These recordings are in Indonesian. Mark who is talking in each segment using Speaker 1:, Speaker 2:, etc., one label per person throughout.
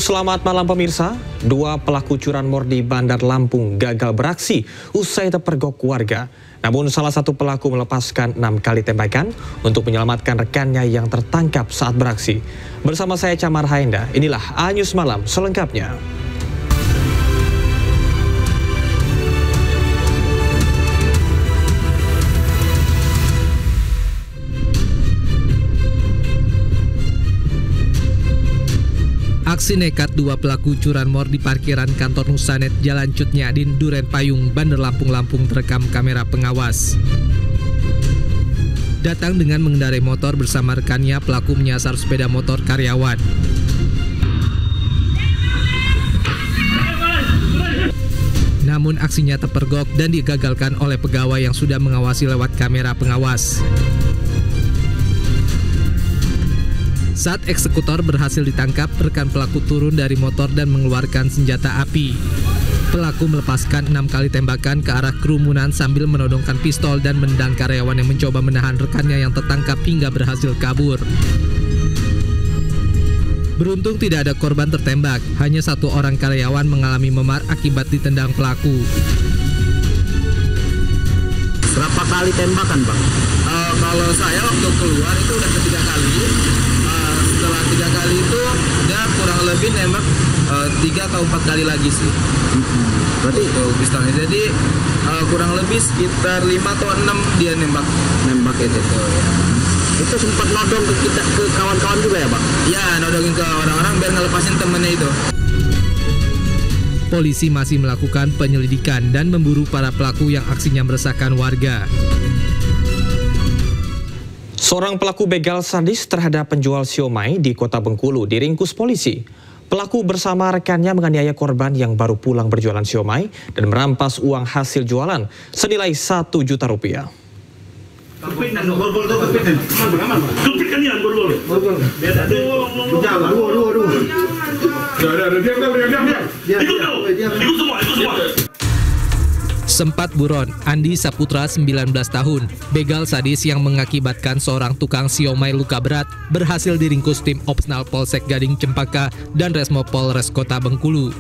Speaker 1: Selamat malam pemirsa. Dua pelaku curanmor di Bandar Lampung gagal beraksi usai terpergok warga. Namun salah satu pelaku melepaskan 6 kali tembakan untuk menyelamatkan rekannya yang tertangkap saat beraksi. Bersama saya Camar Haenda, inilah A-News Malam selengkapnya.
Speaker 2: Aksi nekat dua pelaku curanmor di parkiran kantor Nusanet Jalan Cut Nyadin, Duren Payung, Bandar Lampung terekam kamera pengawas. Datang dengan mengendarai motor bersama rekannya, pelaku menyasar sepeda motor karyawan. Namun aksinya terpergok dan digagalkan oleh pegawai yang sudah mengawasi lewat kamera pengawas. Saat eksekutor berhasil ditangkap, rekan pelaku turun dari motor dan mengeluarkan senjata api. Pelaku melepaskan 6 kali tembakan ke arah kerumunan sambil menodongkan pistol dan menendang karyawan yang mencoba menahan rekannya yang tertangkap hingga berhasil kabur. Beruntung tidak ada korban tertembak, hanya satu orang karyawan mengalami memar akibat ditendang pelaku.
Speaker 3: Berapa kali tembakan, Bang?
Speaker 4: Kalau saya waktu keluar itu udah ketiga kali. Setelah 3 kali itu dia kurang lebih nembak 3 atau 4 kali lagi sih.
Speaker 3: Berarti
Speaker 4: pistolnya. Jadi kurang lebih sekitar 5 atau 6 dia nembak itu. Ya.
Speaker 3: Itu sempat nodong ke kawan-kawan juga ya, Bang?
Speaker 4: Ya, nodongin ke orang-orang biar ngelepasin temennya itu.
Speaker 2: Polisi masih melakukan penyelidikan dan memburu para pelaku yang aksinya meresahkan warga.
Speaker 1: Seorang pelaku begal sadis terhadap penjual siomay di Kota Bengkulu diringkus polisi. Pelaku bersama rekannya menganiaya korban yang baru pulang berjualan siomay dan merampas uang hasil jualan senilai 1 juta rupiah.
Speaker 2: Sempat buron, Andi Saputra 19 tahun, begal sadis yang mengakibatkan seorang tukang siomay luka berat, berhasil diringkus tim Opsnal Polsek Gading Cempaka dan Resmo Polres Kota Bengkulu.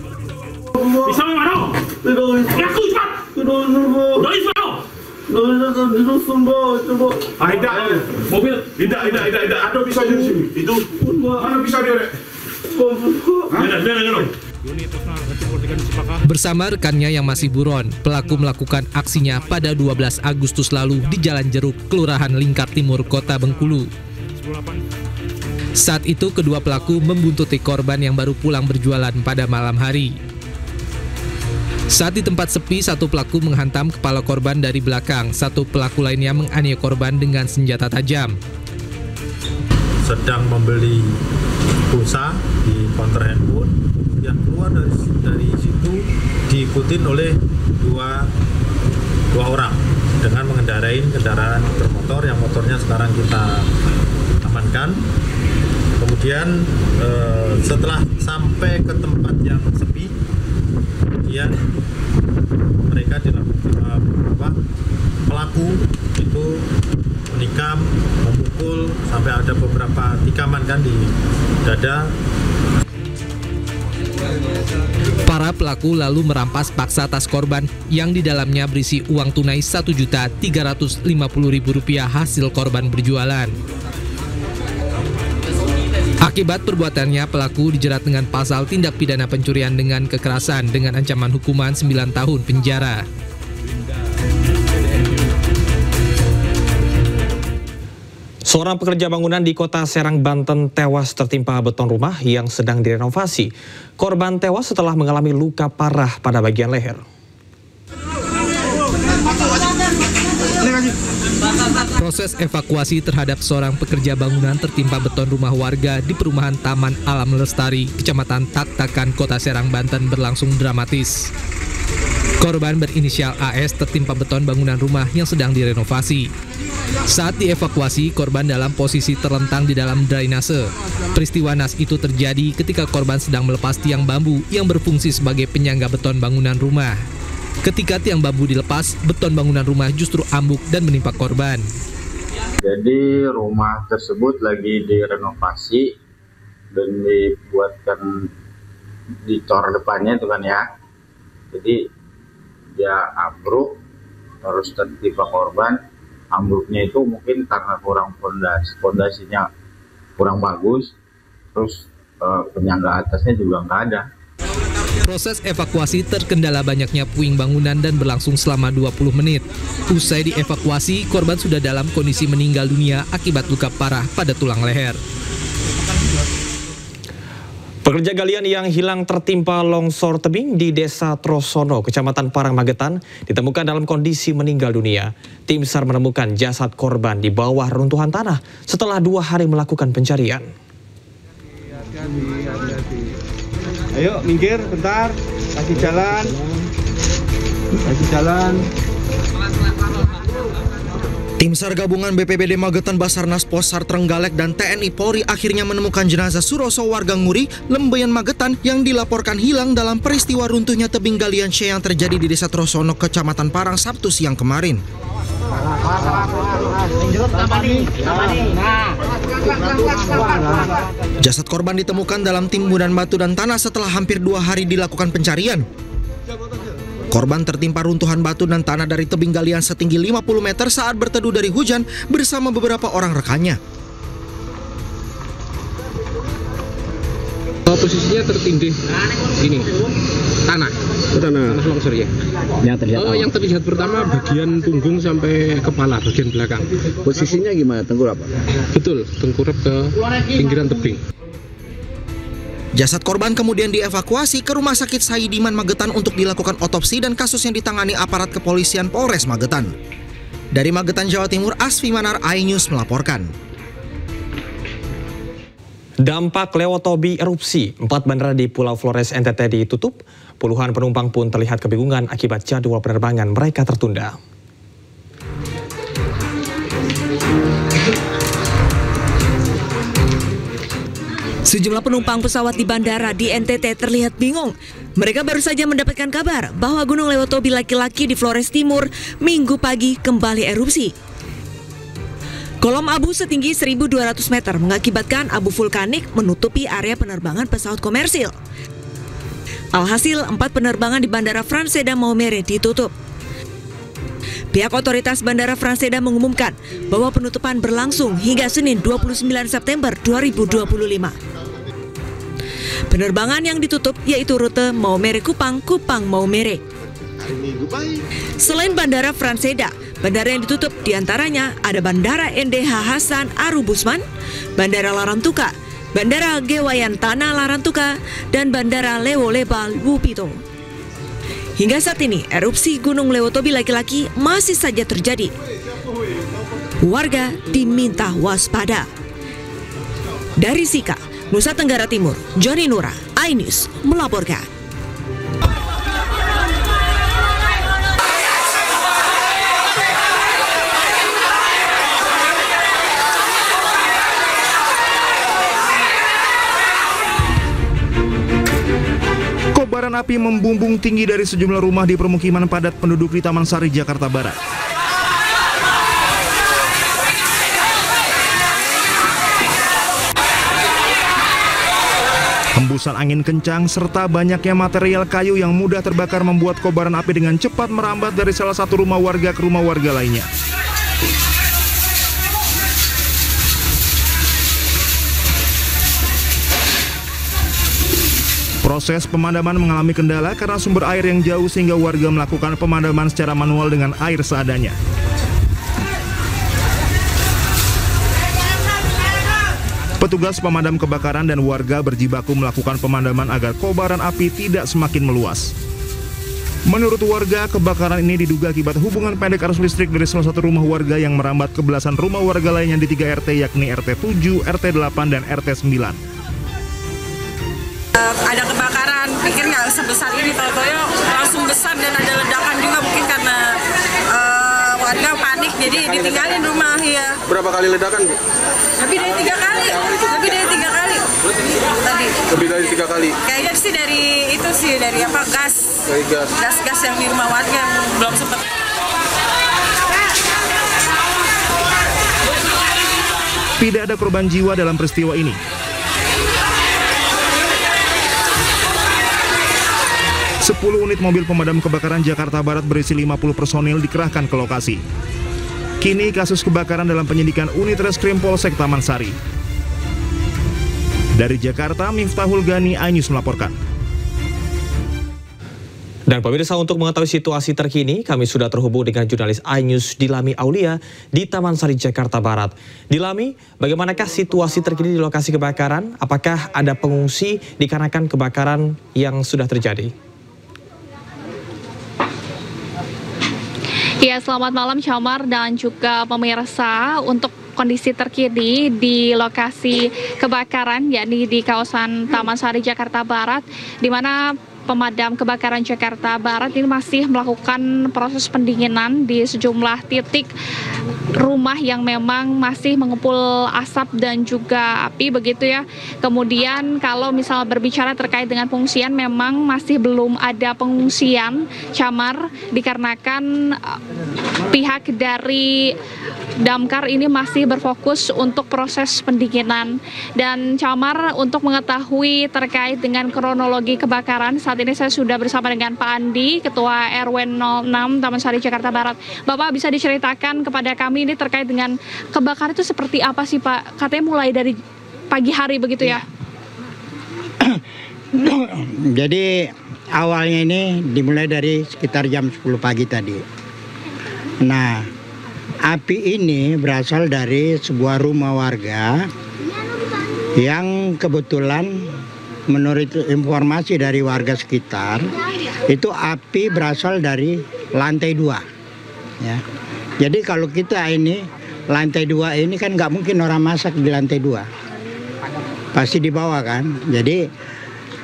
Speaker 2: Bersama rekannya yang masih buron, pelaku melakukan aksinya pada 12 Agustus lalu di Jalan Jeruk, Kelurahan Lingkar Timur, Kota Bengkulu. Saat itu kedua pelaku membuntuti korban yang baru pulang berjualan pada malam hari. Saat di tempat sepi, satu pelaku menghantam kepala korban dari belakang, satu pelaku lainnya menganiaya korban dengan senjata tajam.
Speaker 5: Sedang membeli pulsa di counter handphone, yang keluar dari situ diikutin oleh dua orang dengan mengendarai kendaraan bermotor yang motornya sekarang kita amankan. Kemudian setelah sampai ke tempat yang sepi, kemudian mereka dilakukan pelaku itu menikam, memukul sampai ada beberapa tikaman kan di dada.
Speaker 2: Para pelaku lalu merampas paksa tas korban yang di dalamnya berisi uang tunai Rp1.350.000 hasil korban berjualan. Akibat perbuatannya, pelaku dijerat dengan pasal tindak pidana pencurian dengan kekerasan dengan ancaman hukuman 9 tahun penjara.
Speaker 1: Seorang pekerja bangunan di Kota Serang, Banten tewas tertimpa beton rumah yang sedang direnovasi. Korban tewas setelah mengalami luka parah pada bagian leher.
Speaker 2: Proses evakuasi terhadap seorang pekerja bangunan tertimpa beton rumah warga di perumahan Taman Alam Lestari, Kecamatan Tak-Takan, Kota Serang, Banten berlangsung dramatis. Korban berinisial AS tertimpa beton bangunan rumah yang sedang direnovasi. Saat dievakuasi, korban dalam posisi terlentang di dalam drainase. Peristiwa naas itu terjadi ketika korban sedang melepas tiang bambu yang berfungsi sebagai penyangga beton bangunan rumah. Ketika tiang bambu dilepas, beton bangunan rumah justru ambruk dan menimpa korban.
Speaker 3: Jadi rumah tersebut lagi direnovasi dan dibuatkan
Speaker 6: di cor depannya itu kan ya. Jadi dia ambruk, terus tertimpa korban. Ambruknya itu mungkin karena kurang fondasinya kurang bagus, terus penyangga atasnya juga nggak ada.
Speaker 2: Proses evakuasi terkendala banyaknya puing bangunan dan berlangsung selama 20 menit. Usai dievakuasi, korban sudah dalam kondisi meninggal dunia akibat luka parah pada tulang leher.
Speaker 1: Pekerja galian yang hilang tertimpa longsor tebing di Desa Trosono, Kecamatan Parang, Magetan, ditemukan dalam kondisi meninggal dunia. Tim SAR menemukan jasad korban di bawah runtuhan tanah setelah 2 hari melakukan pencarian.
Speaker 7: Ayo minggir bentar, kasih jalan.
Speaker 8: Tim SAR gabungan BPBD Magetan, Basarnas, Possar Trenggalek, dan TNI Polri akhirnya menemukan jenazah Suroso warga Nguri, Lembeyan, Magetan yang dilaporkan hilang dalam peristiwa runtuhnya tebing galian C yang terjadi di Desa Trosono, Kecamatan Parang, Sabtu siang kemarin. Jasad korban ditemukan dalam timbunan batu dan tanah setelah hampir 2 hari dilakukan pencarian. Korban tertimpa runtuhan batu dan tanah dari tebing galian setinggi 50 meter saat berteduh dari hujan bersama beberapa orang rekannya.
Speaker 9: Posisinya tertindih ini tanah longsor ya. Yang terlihat pertama bagian punggung sampai kepala bagian belakang.
Speaker 3: Posisinya gimana? Tengkurap?
Speaker 9: Betul, tengkurap ke pinggiran tebing.
Speaker 8: Jasad korban kemudian dievakuasi ke Rumah Sakit Saidiman Magetan untuk dilakukan otopsi dan kasusnya ditangani aparat kepolisian Polres Magetan. Dari Magetan, Jawa Timur, Asfi Manar, iNews melaporkan.
Speaker 1: Dampak Lewotobi erupsi, 4 bandara di Pulau Flores NTT ditutup. Puluhan penumpang pun terlihat kebingungan akibat jadwal penerbangan mereka tertunda.
Speaker 10: Sejumlah penumpang pesawat di bandara di NTT terlihat bingung. Mereka baru saja mendapatkan kabar bahwa Gunung Lewotobi laki-laki di Flores Timur Minggu pagi kembali erupsi. Kolom abu setinggi 1.200 meter mengakibatkan abu vulkanik menutupi area penerbangan pesawat komersil. Alhasil, 4 penerbangan di Bandara Franseda Maumere ditutup. Pihak otoritas Bandara Franseda mengumumkan bahwa penutupan berlangsung hingga Senin 29 September 2025. Penerbangan yang ditutup yaitu rute Maumere-Kupang, Kupang-Maumere. Selain Bandara Franseda, bandara yang ditutup diantaranya ada Bandara NDH Hasan Arubusman, Bandara Larantuka, Bandara Gewayan Tanah Larantuka, dan Bandara Lewo Lebal Wupito. Hingga saat ini, erupsi Gunung Lewotobi laki-laki masih saja terjadi. Warga diminta waspada. Dari Sika, Nusa Tenggara Timur, Joni Nura, iNews melaporkan.
Speaker 11: Kobaran api membumbung tinggi dari sejumlah rumah di permukiman padat penduduk di Taman Sari, Jakarta Barat. Hembusan angin kencang serta banyaknya material kayu yang mudah terbakar membuat kobaran api dengan cepat merambat dari salah satu rumah warga ke rumah warga lainnya. Proses pemadaman mengalami kendala karena sumber air yang jauh sehingga warga melakukan pemadaman secara manual dengan air seadanya. Petugas pemadam kebakaran dan warga berjibaku melakukan pemadaman agar kobaran api tidak semakin meluas. Menurut warga, kebakaran ini diduga akibat hubungan pendek arus listrik dari salah satu rumah warga yang merambat ke belasan rumah warga lainnya di 3 RT yakni RT 7, RT 8, dan RT 9.
Speaker 12: Ada kebakaran, pikir nggak sebesar ini, tahu-tahu langsung besar dan ada ledakan juga mungkin karena warga panik jadi ditinggalin rumah ya.
Speaker 3: Berapa kali ledakan, Bu?
Speaker 12: Lebih dari 3 kali. Tadi.
Speaker 3: Lebih dari 3 kali.
Speaker 12: Kayaknya sih dari itu sih dari apa gas.
Speaker 3: Dari gas.
Speaker 12: Gas yang di rumah warga yang belum sempat.
Speaker 11: Tidak ada korban jiwa dalam peristiwa ini. 10 unit mobil pemadam kebakaran Jakarta Barat berisi 50 personil dikerahkan ke lokasi. Kini kasus kebakaran dalam penyidikan unit reskrim Polsek Taman Sari. Dari Jakarta, Miftahul Gani, iNews melaporkan.
Speaker 1: Dan pemirsa, untuk mengetahui situasi terkini, kami sudah terhubung dengan jurnalis iNews Dilami Aulia di Taman Sari, Jakarta Barat. Dilami, bagaimanakah situasi terkini di lokasi kebakaran? Apakah ada pengungsi dikarenakan kebakaran yang sudah terjadi?
Speaker 13: Ya, selamat malam Camar dan juga pemirsa. Untuk kondisi terkini di lokasi kebakaran, yakni di kawasan Taman Sari, Jakarta Barat, di mana pemadam kebakaran Jakarta Barat ini masih melakukan proses pendinginan di sejumlah titik rumah yang memang masih mengepul asap dan juga api, begitu ya. Kemudian kalau misal berbicara terkait dengan pengungsian, memang masih belum ada pengungsian, Camar, dikarenakan pihak dari Damkar ini masih berfokus untuk proses pendinginan. Dan Camar, untuk mengetahui terkait dengan kronologi kebakaran, saat ini saya sudah bersama dengan Pak Andi, Ketua RW 06 Taman Sari, Jakarta Barat. Bapak, bisa diceritakan kepada kami ini terkait dengan kebakaran itu seperti apa sih Pak? Katanya mulai dari pagi hari begitu ya?
Speaker 14: Jadi awalnya ini dimulai dari sekitar jam 10 pagi tadi. Nah, api ini berasal dari sebuah rumah warga yang kebetulan menurut informasi dari warga sekitar, itu api berasal dari lantai 2. Ya. Jadi kalau kita ini, lantai 2 ini kan nggak mungkin orang masak di lantai 2. Pasti di bawah kan. Jadi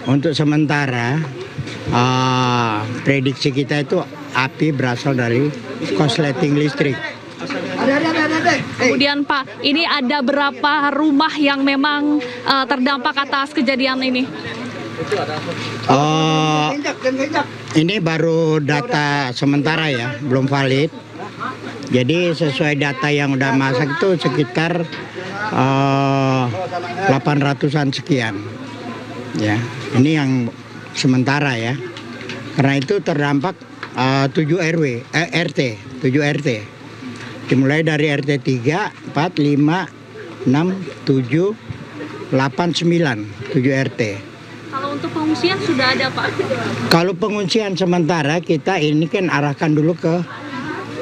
Speaker 14: untuk sementara, prediksi kita itu api berasal dari korsleting listrik.
Speaker 13: Kemudian Pak, ini ada berapa rumah yang memang terdampak atas kejadian ini?
Speaker 14: Ini baru data sementara ya, belum valid. Jadi sesuai data yang udah masak itu sekitar 800-an sekian. Ya, ini yang sementara ya. Karena itu terdampak 7 RT. Dimulai dari RT 3, 4, 5, 6, 7, 8, 9, 7 RT.
Speaker 13: Kalau untuk pengungsian sudah ada Pak?
Speaker 14: Kalau pengungsian sementara kita ini kan arahkan dulu ke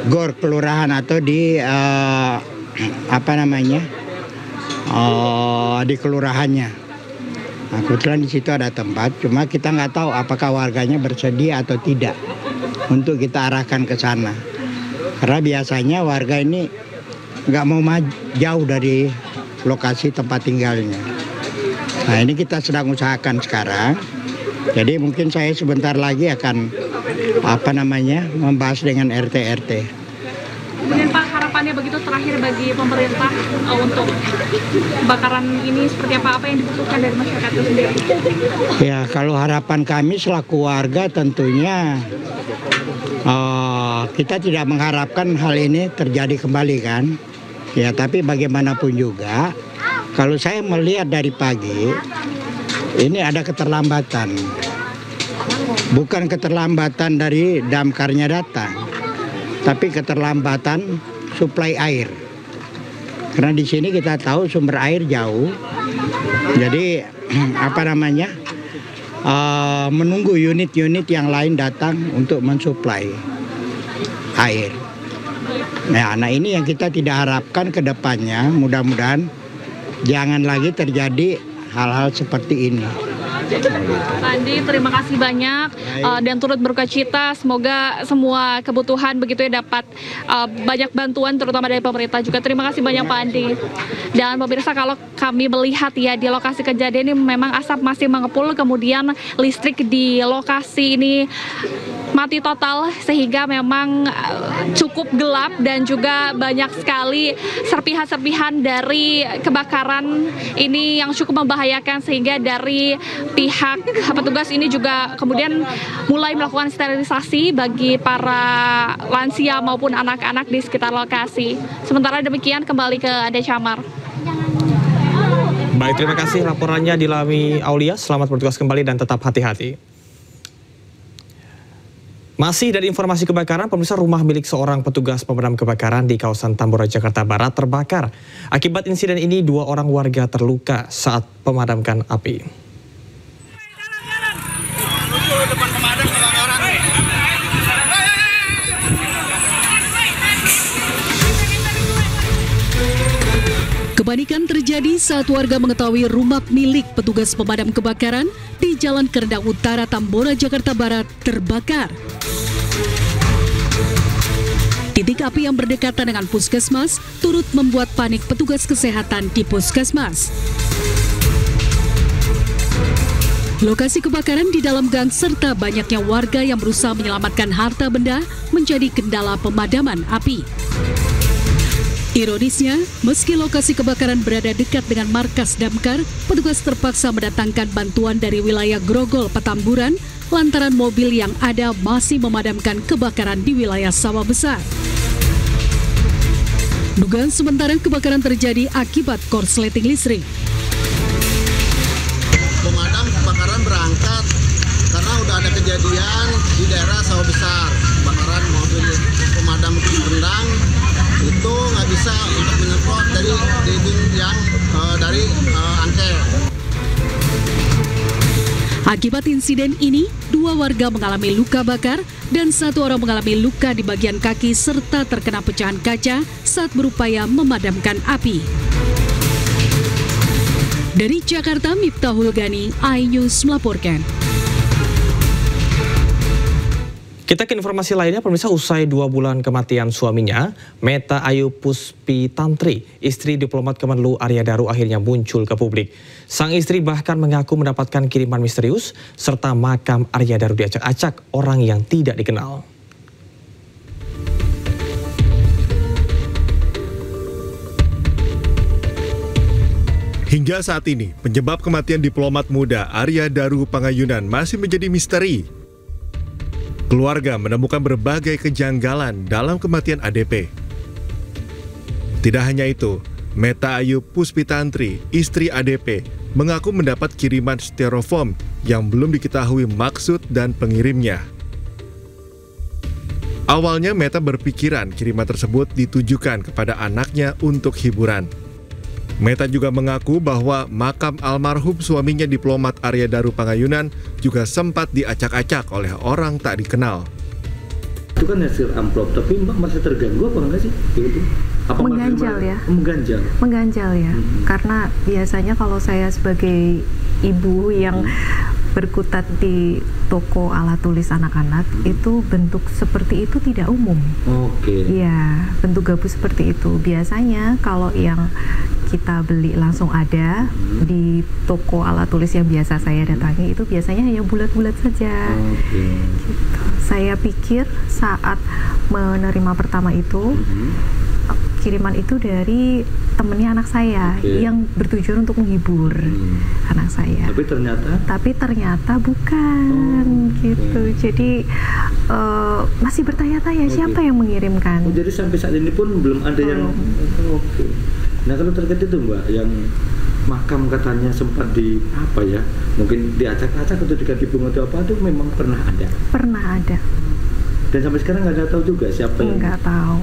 Speaker 14: GOR kelurahan atau di di kelurahannya. Nah, kebetulan di situ ada tempat, cuma kita nggak tahu apakah warganya bersedia atau tidak untuk kita arahkan ke sana. Karena biasanya warga ini nggak mau jauh dari lokasi tempat tinggalnya. Nah, ini kita sedang usahakan sekarang. Jadi mungkin saya sebentar lagi akan membahas dengan RT.
Speaker 13: Kemudian Pak, harapannya begitu terakhir bagi pemerintah untuk kebakaran ini seperti apa yang dibutuhkan dari masyarakat itu sendiri?
Speaker 14: Ya, kalau harapan kami selaku warga tentunya kita tidak mengharapkan hal ini terjadi kembali kan. Ya, tapi bagaimanapun juga, kalau saya melihat dari pagi, ini ada keterlambatan. Bukan keterlambatan dari damkarnya datang, tapi keterlambatan suplai air. Karena di sini kita tahu sumber air jauh, jadi menunggu unit-unit yang lain datang untuk mensuplai air. Nah, ini yang kita tidak harapkan ke depannya. Mudah-mudahan jangan lagi terjadi hal-hal seperti ini.
Speaker 13: Pak Andi, terima kasih banyak dan turut berukacita. Semoga semua kebutuhan begitu ya dapat banyak bantuan terutama dari pemerintah juga. Terima kasih banyak Pak Andi. Dan pemirsa, kalau kami melihat ya di lokasi kejadian ini memang asap masih mengepul, kemudian listrik di lokasi ini mati total sehingga memang cukup gelap dan juga banyak sekali serpihan-serpihan dari kebakaran ini yang cukup membahayakan, sehingga dari pihak petugas ini juga kemudian mulai melakukan sterilisasi bagi para lansia maupun anak-anak di sekitar lokasi. Sementara demikian, kembali ke Ade Camar.
Speaker 1: Baik, terima kasih laporannya Dilami Aulia. Selamat bertugas kembali dan tetap hati-hati. Masih dari informasi kebakaran, pemirsa, rumah milik seorang petugas pemadam kebakaran di kawasan Tambora, Jakarta Barat terbakar. Akibat insiden ini, 2 orang warga terluka saat memadamkan api.
Speaker 15: Kepanikan terjadi saat warga mengetahui rumah milik petugas pemadam kebakaran di Jalan Kendang Utara, Tambora, Jakarta Barat terbakar. Titik api yang berdekatan dengan puskesmas turut membuat panik petugas kesehatan di puskesmas. Lokasi kebakaran di dalam gang serta banyaknya warga yang berusaha menyelamatkan harta benda menjadi kendala pemadaman api. Ironisnya, meski lokasi kebakaran berada dekat dengan markas damkar, petugas terpaksa mendatangkan bantuan dari wilayah Grogol, Petamburan, lantaran mobil yang ada masih memadamkan kebakaran di wilayah Sawah Besar. Dugaan sementara kebakaran terjadi akibat korsleting listrik.
Speaker 16: Pemadam kebakaran berangkat karena udah ada kejadian di daerah Sawah Besar. Kebakaran mobil pemadam rendang itu nggak bisa untuk menyemprot dari dinding yang dari angke.
Speaker 15: Akibat insiden ini, 2 warga mengalami luka bakar dan 1 orang mengalami luka di bagian kaki serta terkena pecahan kaca saat berupaya memadamkan api. Dari Jakarta, Miftahul Gani, iNews melaporkan.
Speaker 1: Kita ke informasi lainnya, pemirsa. Usai 2 bulan kematian suaminya, Meta Ayu Puspitantri, istri diplomat Kemenlu Arya Daru, akhirnya muncul ke publik. Sang istri bahkan mengaku mendapatkan kiriman misterius, serta makam Arya Daru diacak-acak orang yang tidak dikenal.
Speaker 11: Hingga saat ini, penyebab kematian diplomat muda Arya Daru Pangayunan masih menjadi misteri. Keluarga menemukan berbagai kejanggalan dalam kematian ADP. Tidak hanya itu, Meta Ayu Puspitantri, istri ADP, mengaku mendapat kiriman styrofoam yang belum diketahui maksud dan pengirimnya. Awalnya Meta berpikiran kiriman tersebut ditujukan kepada anaknya untuk hiburan. Meta juga mengaku bahwa makam almarhum suaminya diplomat Arya Daru Pangayunan juga sempat diacak-acak oleh orang tak dikenal.
Speaker 17: Itu kan hasil amplop, tapi Mbak merasa terganggu apa enggak sih? Begitu? Apa
Speaker 18: mengganjal ya?
Speaker 17: Mengganjal.
Speaker 18: Mengganjal ya, karena biasanya kalau saya sebagai ibu yang berkutat di toko alat tulis anak-anak, itu bentuk seperti itu tidak umum.
Speaker 17: Oke.
Speaker 18: Iya, bentuk gabus seperti itu. Biasanya kalau yang kita beli langsung ada di toko alat tulis yang biasa saya datangi, itu biasanya hanya bulat-bulat saja. Gitu. Saya pikir saat menerima pertama itu, kiriman itu dari temennya anak saya yang bertujuan untuk menghibur anak saya. Tapi ternyata bukan gitu. Jadi masih bertanya-tanya siapa yang mengirimkan.
Speaker 17: Jadi sampai saat ini pun belum ada yang. Oke. Nah kalau terkait itu Mbak, yang makam katanya sempat di apa ya? Mungkin diacak-acak atau diganti bunga atau apa, itu memang pernah ada.
Speaker 18: Pernah ada.
Speaker 17: Dan sampai sekarang nggak ada tahu juga siapa yang.
Speaker 18: Nggak tahu.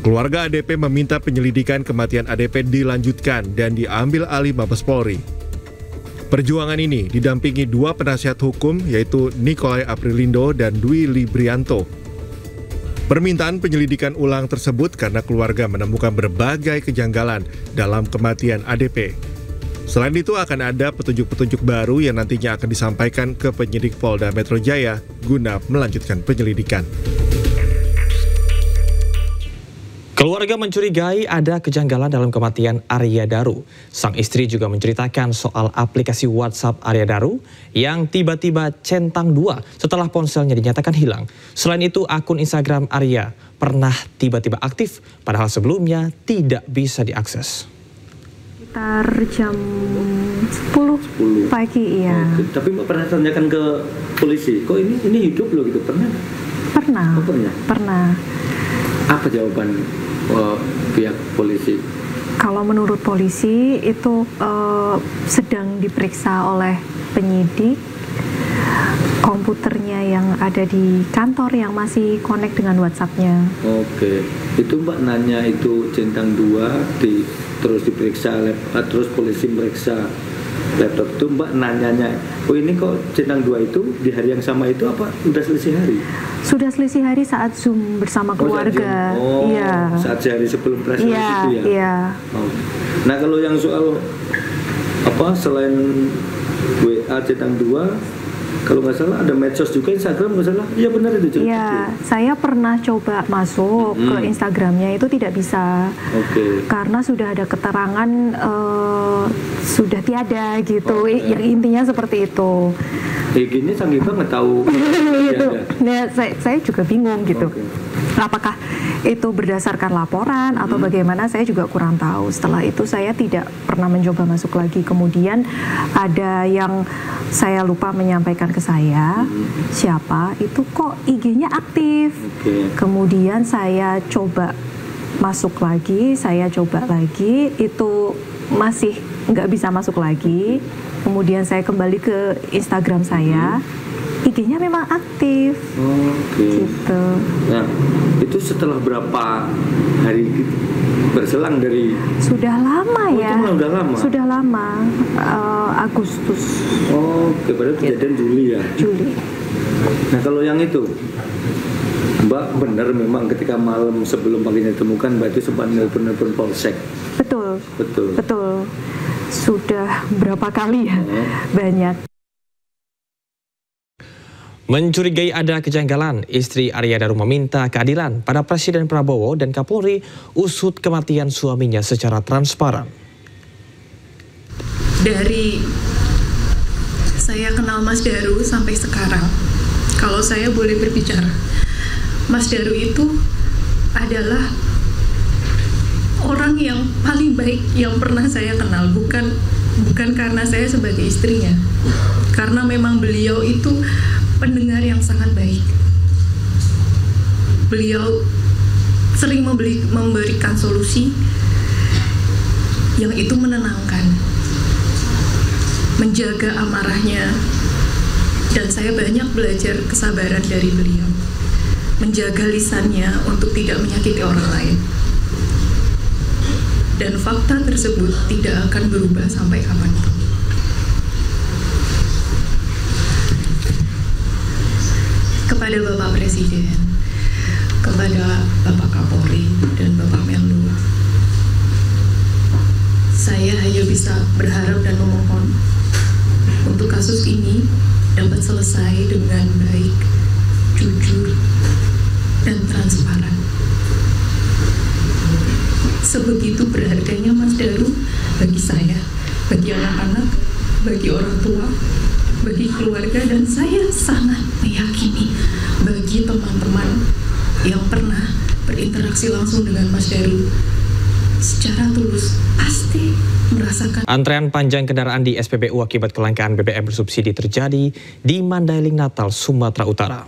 Speaker 11: Keluarga ADP meminta penyelidikan kematian ADP dilanjutkan dan diambil alih Mabes Polri. Perjuangan ini didampingi 2 penasihat hukum, yaitu Nikolai Aprilindo dan Dwi Librianto. Permintaan penyelidikan ulang tersebut karena keluarga menemukan berbagai kejanggalan dalam kematian ADP. Selain itu akan ada petunjuk-petunjuk baru yang nantinya akan disampaikan ke penyidik Polda Metro Jaya guna melanjutkan penyelidikan.
Speaker 1: Keluarga mencurigai ada kejanggalan dalam kematian Arya Daru. Sang istri juga menceritakan soal aplikasi WhatsApp Arya Daru yang tiba-tiba centang 2 setelah ponselnya dinyatakan hilang. Selain itu, akun Instagram Arya pernah tiba-tiba aktif, padahal sebelumnya tidak bisa diakses.
Speaker 18: Sekitar jam 10 pagi, ya.
Speaker 17: Tapi Mbak pernah tanyakan ke polisi, kok ini hidup loh gitu, pernah?
Speaker 18: Pernah.
Speaker 17: Oh, pernah?
Speaker 18: Pernah.
Speaker 17: Apa jawaban pihak polisi?
Speaker 18: Kalau menurut polisi itu sedang diperiksa oleh penyidik komputernya yang ada di kantor yang masih connect dengan WhatsApp-nya.
Speaker 17: Oke, itu Mbak nanya itu centang 2 terus diperiksa terus polisi meriksa laptop itu, Mbak nanyanya, oh ini kok centang 2 itu di hari yang sama itu apa udah selisih hari?
Speaker 18: Sudah selisih hari saat Zoom bersama keluarga. Iya.
Speaker 17: Saat sehari sebelum press release itu ya.
Speaker 18: Iya.
Speaker 17: Oh. Nah kalau yang soal apa selain WA centang 2, kalau nggak salah ada medsos juga, Instagram nggak salah? Iya benar itu.
Speaker 18: Iya, saya pernah coba masuk ke Instagramnya, itu tidak bisa. Karena sudah ada keterangan sudah tiada gitu. Yang intinya seperti itu.
Speaker 17: Gini canggih banget tahu.
Speaker 18: Nah, saya juga bingung gitu. Apakah itu berdasarkan laporan atau bagaimana, saya juga kurang tahu. Setelah itu saya tidak pernah mencoba masuk lagi. Kemudian ada yang saya lupa menyampaikan ke saya, siapa itu kok IG-nya aktif. Kemudian saya coba masuk lagi, saya coba lagi, itu masih nggak bisa masuk lagi. Kemudian saya kembali ke Instagram saya, IG-nya memang aktif. Gitu.
Speaker 17: Nah, itu setelah berapa hari berselang dari?
Speaker 18: Sudah lama ya.
Speaker 17: Itu udah lama.
Speaker 18: Sudah lama, Agustus.
Speaker 17: Padahal kejadian Juli ya.
Speaker 18: Juli.
Speaker 17: Nah kalau yang itu, Mbak benar memang ketika malam sebelum paginya ditemukan, Mbak itu sempat nelpon polsek.
Speaker 18: Betul. Sudah berapa kali ya? Banyak.
Speaker 1: Mencurigai ada kejanggalan, istri Arya Daru meminta keadilan pada Presiden Prabowo dan Kapolri usut kematian suaminya secara transparan.
Speaker 19: Dari saya kenal Mas Daru sampai sekarang, kalau saya boleh berbicara, Mas Daru itu adalah orang yang paling baik yang pernah saya kenal, bukan karena saya sebagai istrinya, karena memang beliau itu pendengar yang sangat baik. Beliau sering memberikan solusi yang itu menenangkan, menjaga amarahnya, dan saya banyak belajar kesabaran dari beliau, menjaga lisannya untuk tidak menyakiti orang lain. Dan fakta tersebut tidak akan berubah sampai kapanpun. Kepada Bapak Presiden, kepada Bapak Kapolri dan Bapak Menlu, saya hanya bisa berharap dan memohon untuk kasus ini dapat selesai dengan baik, jujur, dan transparan. Sebegitu berharganya Mas Daru bagi saya, bagi anak-anak, bagi orang tua, bagi keluarga, dan saya sangat meyakini bagi teman-teman yang pernah berinteraksi langsung dengan Mas Daru secara tulus pasti merasakan.
Speaker 1: Antrean panjang kendaraan di SPBU akibat kelangkaan BBM bersubsidi terjadi di Mandailing, Natal, Sumatera Utara.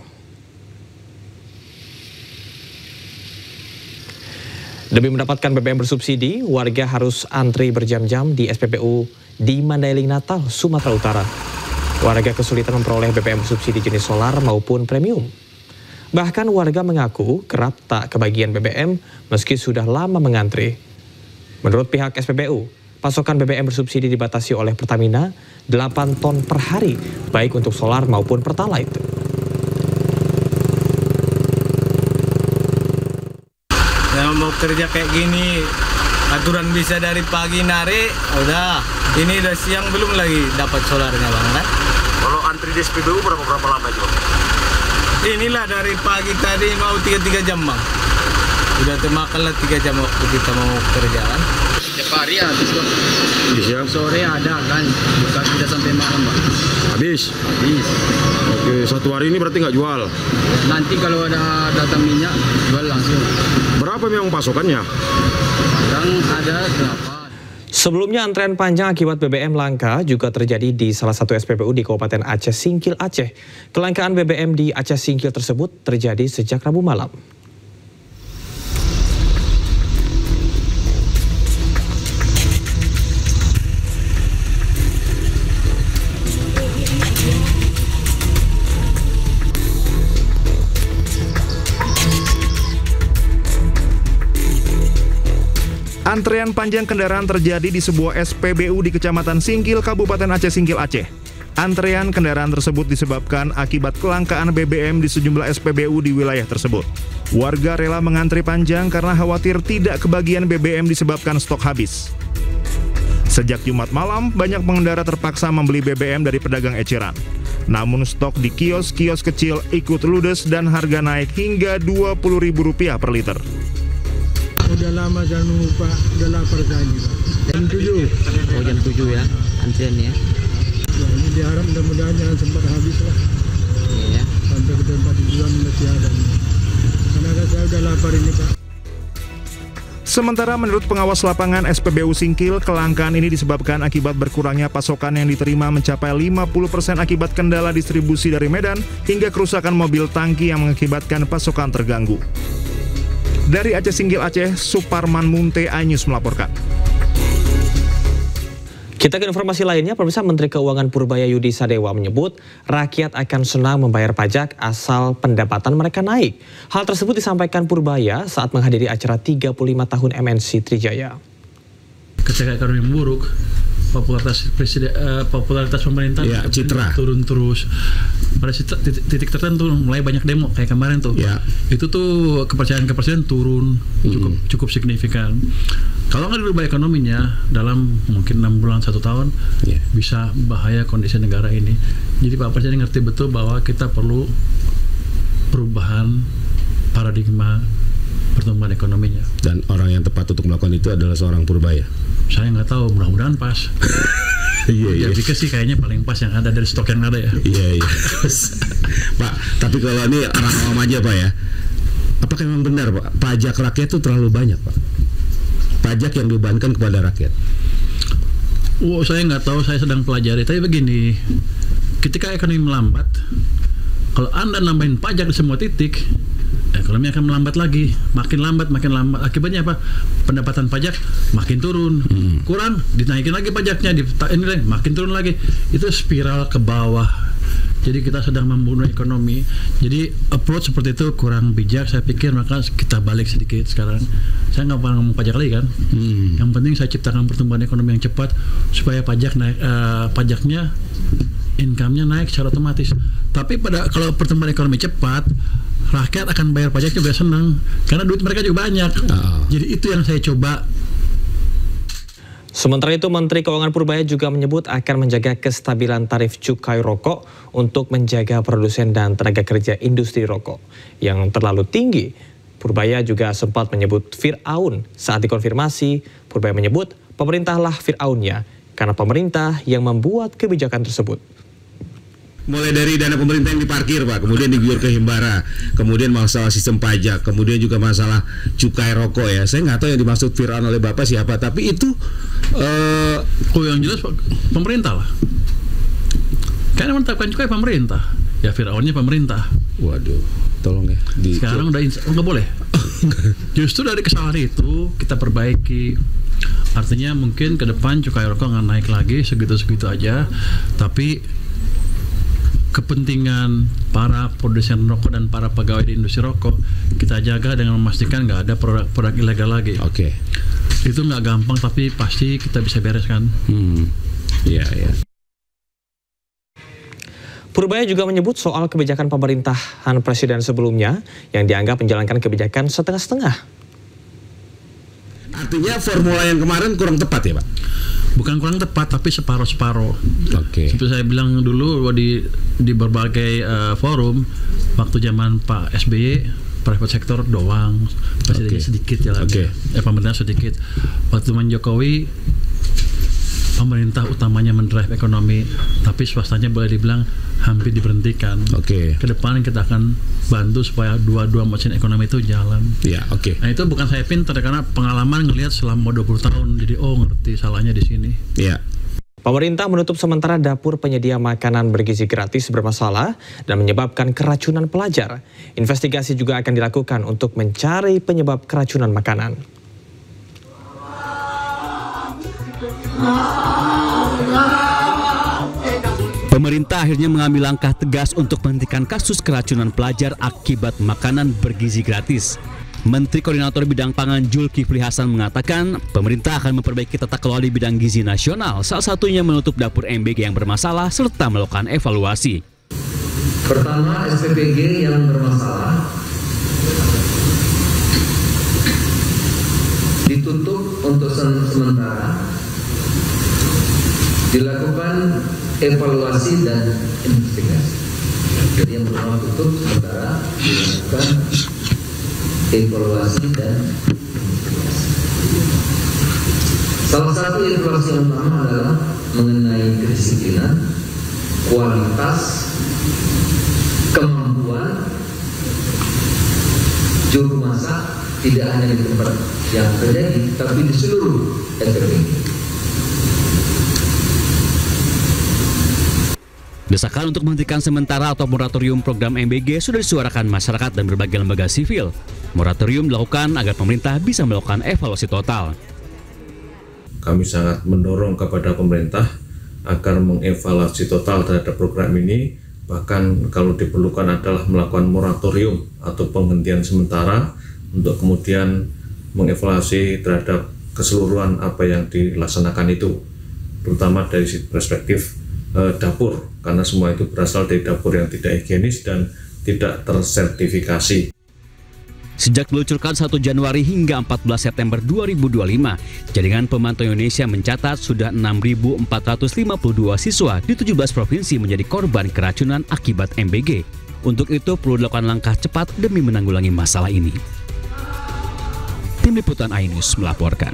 Speaker 1: Demi mendapatkan BBM bersubsidi, warga harus antri berjam-jam di SPBU di Mandailing, Natal, Sumatera Utara. Warga kesulitan memperoleh BBM bersubsidi jenis solar maupun premium. Bahkan warga mengaku kerap tak kebagian BBM meski sudah lama mengantri. Menurut pihak SPBU, pasokan BBM bersubsidi dibatasi oleh Pertamina 8 ton per hari, baik untuk solar maupun Pertalite.
Speaker 20: Yang mau kerja kayak gini, aturan bisa dari pagi narik, udah. Ini udah siang belum lagi dapat solarnya bang kan?
Speaker 16: Kalau antri di SPBU berapa lama itu?
Speaker 20: Inilah dari pagi tadi mau 3 jam bang. Udah termakan lah 3 jam waktu kita mau kerja kan.
Speaker 16: Setiap hari habis bang?
Speaker 20: Bisa. Sore ada kan, buka tidak sampai malam bang.
Speaker 16: Habis?
Speaker 20: Habis.
Speaker 16: Oke, satu hari ini berarti nggak jual?
Speaker 20: Nanti kalau ada datang minyak, jual langsung.
Speaker 16: Berapa memang pasokannya?
Speaker 20: Kadang ada 8.
Speaker 1: Sebelumnya antrean panjang akibat BBM langka juga terjadi di salah satu SPBU di Kabupaten Aceh Singkil, Aceh. Kelangkaan BBM di Aceh Singkil tersebut terjadi sejak Rabu malam.
Speaker 11: Antrean panjang kendaraan terjadi di sebuah SPBU di Kecamatan Singkil, Kabupaten Aceh Singkil, Aceh. Antrean kendaraan tersebut disebabkan akibat kelangkaan BBM di sejumlah SPBU di wilayah tersebut. Warga rela mengantri panjang karena khawatir tidak kebagian BBM disebabkan stok habis. Sejak Jumat malam, banyak pengendara terpaksa membeli BBM dari pedagang eceran. Namun stok di kios-kios kecil ikut ludes dan harga naik hingga Rp20.000 per liter.
Speaker 21: Udah lama saya nunggu Pak, udah lapar saya ini Pak. Jam 7.
Speaker 22: Oh jam 7 ya, antriannya.
Speaker 21: Ya ini diharap mudah-mudahan jangan sempat habis lah.
Speaker 22: Iya.
Speaker 21: Sampai ke tempat tujuan masih ada. Karena saya udah lapar ini Pak.
Speaker 11: Sementara menurut pengawas lapangan SPBU Singkil, kelangkaan ini disebabkan akibat berkurangnya pasokan yang diterima mencapai 50% akibat kendala distribusi dari Medan hingga kerusakan mobil tangki yang mengakibatkan pasokan terganggu. Dari Aceh Singkil Aceh, Suparman Munte iNews melaporkan.
Speaker 1: Kita ke informasi lainnya, pemirsa. Menteri Keuangan Purbaya Yudi Sadewa menyebut rakyat akan senang membayar pajak asal pendapatan mereka naik. Hal tersebut disampaikan Purbaya saat menghadiri acara 35 tahun MNC Trijaya.
Speaker 23: Ketika ekonomi memburuk, popularitas pemerintah
Speaker 24: ya, citra
Speaker 23: turun terus. Pada titik tertentu mulai banyak demo kayak kemarin tuh.
Speaker 24: Ya.
Speaker 23: Itu tuh kepercayaan turun cukup signifikan. Kalau nggak dirubah ekonominya dalam mungkin 6 bulan 1 tahun, bisa bahaya kondisi negara ini. Jadi Pak Presiden ngerti betul bahwa kita perlu perubahan paradigma pertumbuhan ekonominya.
Speaker 24: Dan orang yang tepat untuk melakukan itu adalah seorang Purbaya.
Speaker 23: Saya nggak tahu, mudah-mudahan pas.
Speaker 24: Iya.
Speaker 23: Pikir sih kayaknya paling pas yang ada dari stok yang ada ya.
Speaker 24: Iya. Pak, tapi kalau ini orang awam aja Pak ya, apakah memang benar Pak, pajak rakyat itu terlalu banyak Pak? Pajak yang dibebankan kepada rakyat.
Speaker 23: Saya nggak tahu, saya sedang pelajari. Tapi begini, ketika ekonomi melambat, kalau Anda nambahin pajak di semua titik, ekonomi akan melambat lagi, makin lambat. Akibatnya apa? Pendapatan pajak makin turun, kurang, dinaikin lagi pajaknya, ini makin turun lagi. Itu spiral ke bawah. Jadi kita sedang membunuh ekonomi. Jadi approach seperti itu kurang bijak, saya pikir. Maka kita balik sedikit sekarang. Saya nggak pernah ngomong pajak lagi kan. Yang penting saya ciptakan pertumbuhan ekonomi yang cepat supaya pajak naik, pajaknya, income-nya naik secara otomatis. Tapi kalau pertumbuhan ekonomi cepat, rakyat akan bayar pajak juga senang karena duit mereka juga banyak. Jadi itu yang saya coba.
Speaker 1: Sementara itu, Menteri Keuangan Purbaya juga menyebut akan menjaga kestabilan tarif cukai rokok untuk menjaga produsen dan tenaga kerja industri rokok yang terlalu tinggi. Purbaya juga sempat menyebut Fir'aun. Saat dikonfirmasi, Purbaya menyebut pemerintahlah Fir'aunnya karena pemerintah yang membuat kebijakan tersebut.
Speaker 24: Mulai dari dana pemerintah yang diparkir Pak, kemudian diguyur ke himbara, kemudian masalah sistem pajak, kemudian juga masalah cukai rokok ya. Saya nggak tahu yang dimaksud Fir'aun oleh Bapak siapa, tapi itu
Speaker 23: yang jelas pemerintah lah. Karena menetapkan cukai pemerintah, ya Fir'aunnya pemerintah.
Speaker 24: Waduh, tolong ya.
Speaker 23: Sekarang udah nggak boleh. Justru dari kesalahan itu kita perbaiki. Artinya mungkin ke depan cukai rokok nggak naik lagi segitu-segitu aja, tapi kepentingan para produsen rokok dan para pegawai di industri rokok kita jaga dengan memastikan nggak ada produk ilegal lagi.
Speaker 24: Oke.
Speaker 23: Itu nggak gampang tapi pasti kita bisa bereskan.
Speaker 24: Iya.
Speaker 1: Purbaya juga menyebut soal kebijakan pemerintahan presiden sebelumnya yang dianggap menjalankan kebijakan setengah-setengah.
Speaker 24: Artinya formula yang kemarin kurang tepat ya Pak?
Speaker 23: Bukan kurang tepat, tapi separuh-separuh.
Speaker 24: Oke.
Speaker 23: Seperti saya bilang dulu di berbagai forum, waktu zaman Pak SBY, private sector doang, presidennya sedikit jalannya, pemerintah sedikit. Waktu zaman Jokowi, pemerintah utamanya mendrive ekonomi, tapi swastanya boleh dibilang hampir diberhentikan. Ke depan kita akan bantu supaya dua mesin ekonomi itu jalan. Nah itu bukan saya pintar karena pengalaman ngelihat selama 20 tahun, jadi ngerti salahnya di sini.
Speaker 1: Pemerintah menutup sementara dapur penyedia makanan bergizi gratis bermasalah dan menyebabkan keracunan pelajar. Investigasi juga akan dilakukan untuk mencari penyebab keracunan makanan.
Speaker 25: Pemerintah akhirnya mengambil langkah tegas untuk menghentikan kasus keracunan pelajar akibat makanan bergizi gratis. Menteri Koordinator Bidang Pangan Zulkifli Hasan mengatakan pemerintah akan memperbaiki tata kelola di bidang gizi nasional, salah satunya menutup dapur MBG yang bermasalah serta melakukan evaluasi.
Speaker 2: Pertama, SPPG yang bermasalah ditutup untuk sementara, dilakukan evaluasi dan investigasi. Jadi yang pertama tutup sementara, dilakukan evaluasi dan investigasi. Salah satu evaluasi yang pertama adalah mengenai kedisiplinan, kualitas, kemampuan juru masak tidak hanya di tempat yang terjadi, tapi di seluruh SPPG.
Speaker 25: Desakan untuk menghentikan sementara atau moratorium program MBG sudah disuarakan masyarakat dan berbagai lembaga sivil. Moratorium dilakukan agar pemerintah bisa melakukan evaluasi total.
Speaker 4: Kami sangat mendorong kepada pemerintah agar mengevaluasi total terhadap program ini, bahkan kalau diperlukan adalah melakukan moratorium atau penghentian sementara untuk kemudian mengevaluasi terhadap keseluruhan apa yang dilaksanakan itu, terutama dari perspektif dapur, karena semua itu berasal dari dapur yang tidak higienis dan tidak tersertifikasi.
Speaker 25: Sejak diluncurkan 1 Januari hingga 14 September 2025, Jaringan Pemantau Indonesia mencatat sudah 6.452 siswa di 17 provinsi menjadi korban keracunan akibat MBG. Untuk itu perlu dilakukan langkah cepat demi menanggulangi masalah ini. Tim Liputan iNews melaporkan.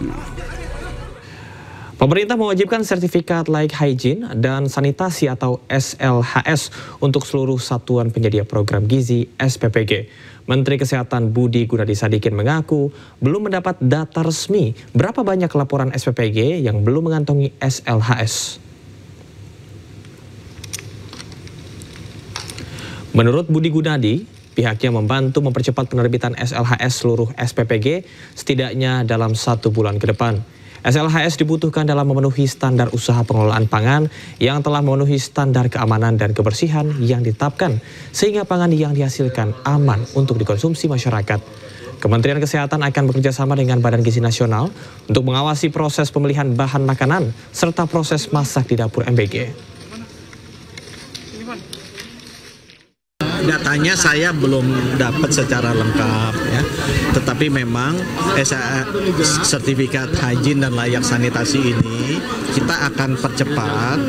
Speaker 1: Pemerintah mewajibkan sertifikat layak hygiene dan sanitasi atau SLHS untuk seluruh satuan penyedia program gizi SPPG. Menteri Kesehatan Budi Gunadi Sadikin mengaku belum mendapat data resmi berapa banyak laporan SPPG yang belum mengantongi SLHS. Menurut Budi Gunadi, pihaknya membantu mempercepat penerbitan SLHS seluruh SPPG setidaknya dalam 1 bulan ke depan. SLHS dibutuhkan dalam memenuhi standar usaha pengelolaan pangan yang telah memenuhi standar keamanan dan kebersihan yang ditetapkan, sehingga pangan yang dihasilkan aman untuk dikonsumsi masyarakat. Kementerian Kesehatan akan bekerjasama dengan Badan Gizi Nasional untuk mengawasi proses pemilihan bahan makanan serta proses masak di dapur MBG.
Speaker 5: Datanya saya belum dapat secara lengkap ya, tetapi memang sertifikat hygiene dan layak sanitasi ini kita akan percepat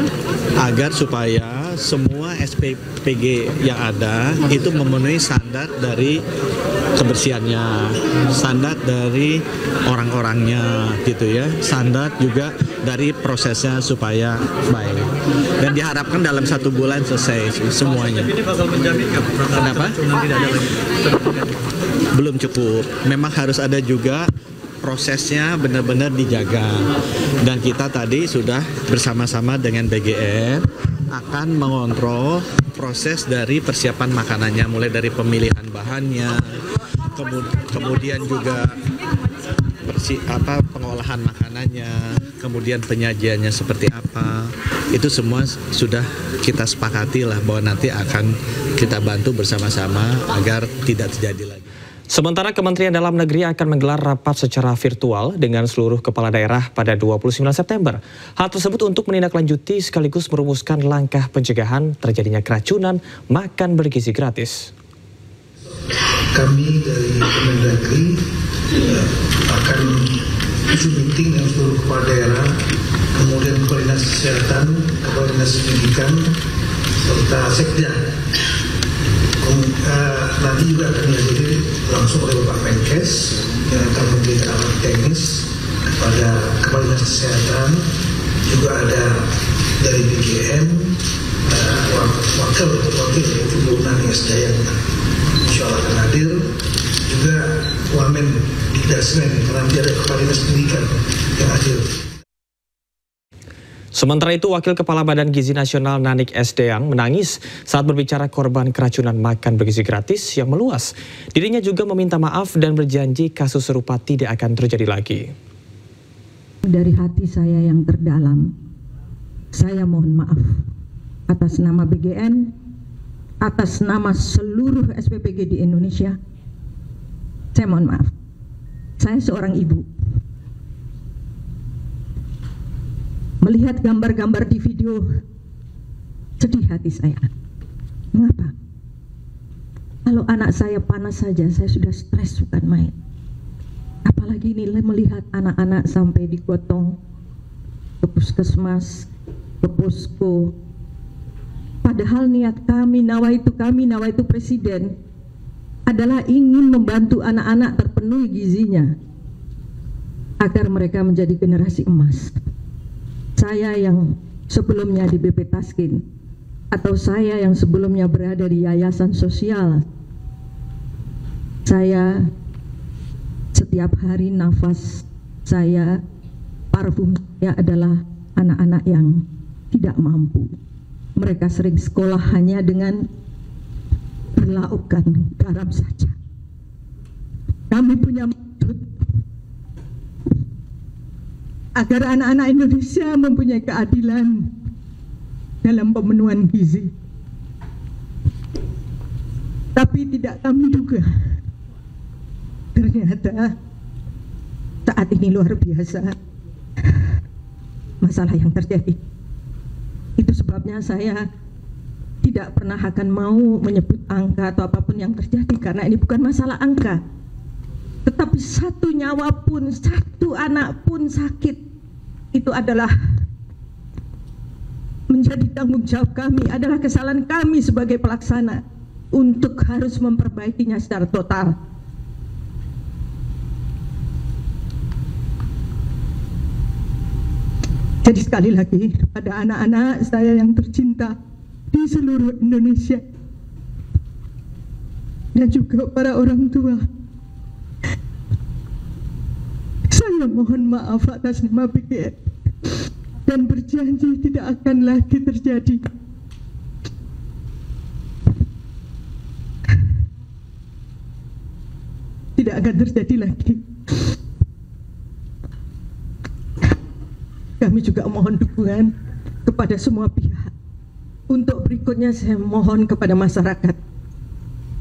Speaker 5: agar supaya semua SPPG yang ada itu memenuhi standar dari kebersihannya, standar dari orang-orangnya gitu ya, standar juga dari prosesnya supaya baik. Dan diharapkan dalam 1 bulan selesai semuanya. Kenapa? Belum cukup. Memang harus ada juga prosesnya benar-benar dijaga. Dan kita tadi sudah bersama-sama dengan BGN akan mengontrol proses dari persiapan makanannya, mulai dari pemilihan bahannya, kemudian juga pengolahan makanannya, kemudian penyajiannya seperti apa. Itu semua sudah kita sepakati lah bahwa nanti akan kita bantu bersama-sama agar tidak terjadi lagi.
Speaker 1: Sementara Kementerian Dalam Negeri akan menggelar rapat secara virtual dengan seluruh kepala daerah pada 29 September. Hal tersebut untuk menindaklanjuti sekaligus merumuskan langkah pencegahan terjadinya keracunan makan bergizi gratis.
Speaker 21: Kami dari Kemendagri akan meeting dengan seluruh kepala daerah, kemudian Kepala Dinas Kesehatan, Kepala Dinas Pendidikan, serta Sekda. Nanti juga akan dihadiri langsung oleh Bapak Menkes yang akan memberikan alat teknis kepada Kepala Dinas Kesehatan. Juga ada dari BGN, wakil yaitu Bu Nani Sdayang, insya Allah akan hadir. Juga Wamen Dikdasmen, nanti ada Kepala Dinas Pendidikan yang hadir.
Speaker 1: Sementara itu, Wakil Kepala Badan Gizi Nasional Nanik Sdayang menangis saat berbicara korban keracunan makan bergizi gratis yang meluas. Dirinya juga meminta maaf dan berjanji kasus serupa tidak akan terjadi lagi.
Speaker 6: Dari hati saya yang terdalam, saya mohon maaf atas nama BGN, atas nama seluruh SPPG di Indonesia. Saya mohon maaf. Saya seorang ibu. Melihat gambar-gambar di video, sedih hati saya. Mengapa? Kalau anak saya panas saja, saya sudah stres bukan main. Apalagi ini melihat anak-anak sampai digotong ke puskesmas, ke posko. Padahal niat kami, nawaitu presiden adalah ingin membantu anak-anak terpenuhi gizinya agar mereka menjadi generasi emas. Saya yang sebelumnya di BP Taskin atau saya yang sebelumnya berada di yayasan sosial, saya setiap hari nafas saya, parfum saya adalah anak-anak yang tidak mampu. Mereka sering sekolah hanya dengan berlaukkan garam saja. Kami punya maksud agar anak-anak Indonesia mempunyai keadilan dalam pemenuhan gizi. Tapi tidak kami duga, ternyata saat ini luar biasa masalah yang terjadi. Itu sebabnya saya tidak pernah akan mau menyebut angka atau apapun yang terjadi, karena ini bukan masalah angka. Tetapi satu nyawa pun, satu anak pun sakit, itu adalah menjadi tanggung jawab kami, adalah kesalahan kami sebagai pelaksana untuk harus memperbaikinya secara total. Jadi sekali lagi, pada anak-anak saya yang tercinta di seluruh Indonesia dan juga para orang tua, saya mohon maaf atas nama BGN dan berjanji tidak akan lagi terjadi. Tidak akan terjadi lagi. Kami juga mohon dukungan kepada semua pihak. Untuk berikutnya saya mohon kepada masyarakat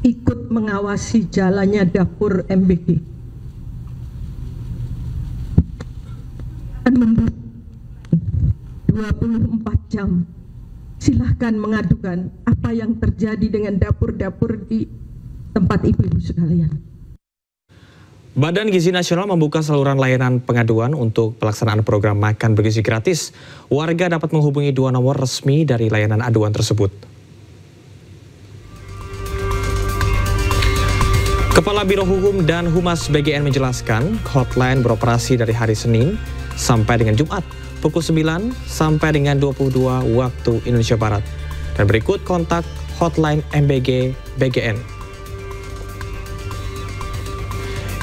Speaker 6: ikut mengawasi jalannya dapur MBG. Dan membuat 24 jam. Silahkan mengadukan apa yang terjadi dengan dapur-dapur di tempat ibu-ibu sekalian.
Speaker 1: Badan Gizi Nasional membuka saluran layanan pengaduan untuk pelaksanaan program makan bergizi gratis. Warga dapat menghubungi 2 nomor resmi dari layanan aduan tersebut. Kepala Biro Hukum dan Humas BGN menjelaskan, hotline beroperasi dari hari Senin sampai dengan Jumat, pukul 9 sampai dengan 22 waktu Indonesia Barat. Dan berikut kontak hotline MBG BGN.